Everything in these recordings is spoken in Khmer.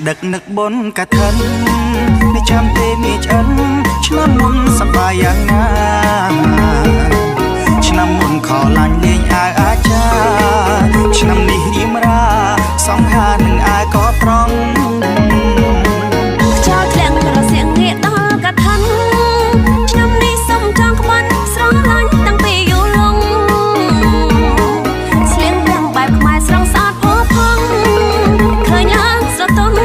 ដឹកនឹកបុណ្យកឋិននេះចាំទេមានឆ្អិនឆ្នាំមុនសប្បាយយ៉ាងណាឆ្នាំមុនខលាញ់លេងអាវអាចារ្យឆ្នាំនេះរៀមរាសង្ហានឹងអាវក៏ត្រង់ខ្យល់ធ្លាក់រសៀងងាកដល់កឋិនឆ្នាំនេះសុំចង់ក្បន់ស្រស់ឡាញ់តាំងពីយូរលងស្លៀងទាំងបែបខ្មែរស្រស់ស្អាតផូរផង់ឃើញឡើងស្រទន់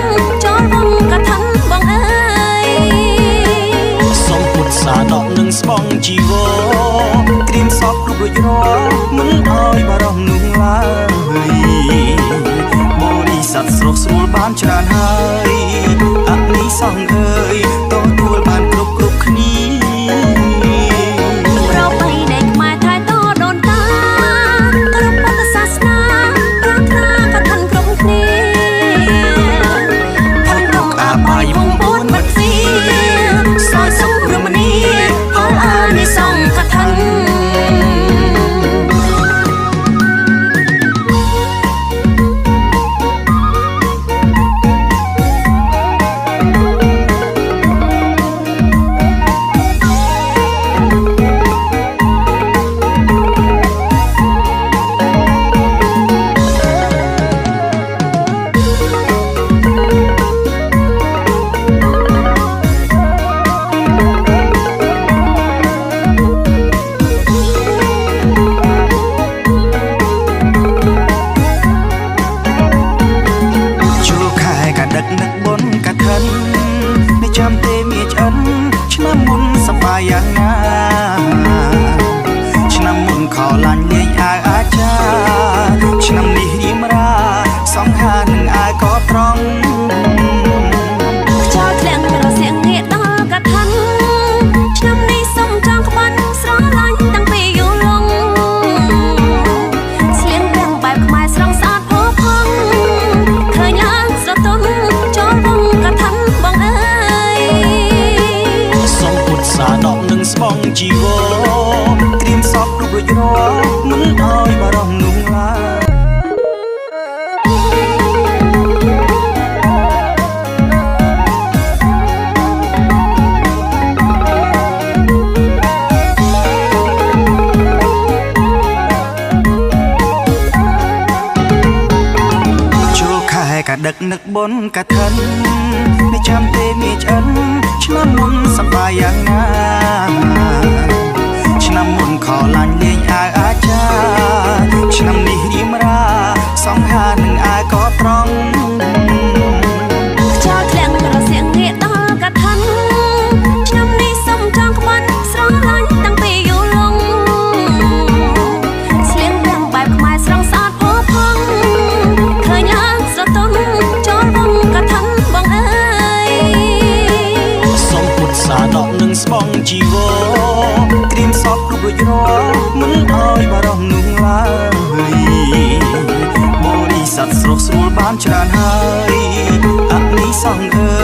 ចូលវងកឋិនបងអើយសូមពុទ្ធសាដកនឹងស្បង់ជីវរត្រៀមសពគ្រប់រួចរាល់មិនឲ្យបារម្ភនោះឡើយបរិស័ទស្រុកស្រួលបានច្រើនហើយអនិសង្ឃអើយទទួលបានគ្រប់គ្នាប្រពៃណីខ្មែរថែតដូនតាគ្រប់ពុទ្ធសាសនាប្រាថ្នាកឋិនគ្រប់គ្នាផុតទុកអបាយវងពួនមិត្តស៊ីសោយសុខរមនីផលអានិសង្ឃកឋិនដឹកនឹកបុណ្យកឋិននេះចាំទេមានឆ្អិនឆ្នាំមុនសប្បាយយ៉ាងណាឆ្នាំមុនខលាញ់លេងអាវអាចារ្យឆ្នាំនេះរៀមរាសង្ហានឹងអាវក៏ត្រង់ខ្យល់ធ្លាក់រសៀងងាកដល់កឋិនឆ្នាំនេះសុំចង់ក្បន់ស្រស់ឡាញ់តាំងពីយូរលងស្លៀងទាំងបែបខ្មែរស្រស់ស្អាតផូរផង់ឃើញឡើងស្រទន់ចូលវងកឋិនបងអើយសូមពុទ្ធសាដកនឹងស្បង់ជីវរត្រៀមសពគ្រប់រួចរាល់មិនឲ្យបារម្ភនោះឡើយដឹកនឹកបុណ្យកឋិននេះចាំទេមានឆ្អិនឆ្នាំមុនសប្បាយយ៉ាងណាឆ្នាំមុនខលាញ់លេងអាវអាចារ្យឆ្នាំនេះរៀមរាសង្ហានឹងអាវក៏ត្រង់ខ្យល់ធ្លាក់រសៀងងាកដល់កឋិនឆ្នាំនេះសុំចង់ក្បន់ស្រស់ឡាញ់តាំងពីយូរលងស្លៀងទាំងបែបខ្មែរស្រស់ស្អាតផូរផង់ឃើញឡើងស្រទន់ចូលវងកឋិនបងអើយសូមពុទ្ធសាដកនឹងស្បង់ជីវរត្រៀមសពគ្រប់រួចរាល់មិនឲ្យបារម្ភនោះឡើយបរិស័ទស្រុកស្រួលបានច្រើនហើយអនិសង្ឃអើ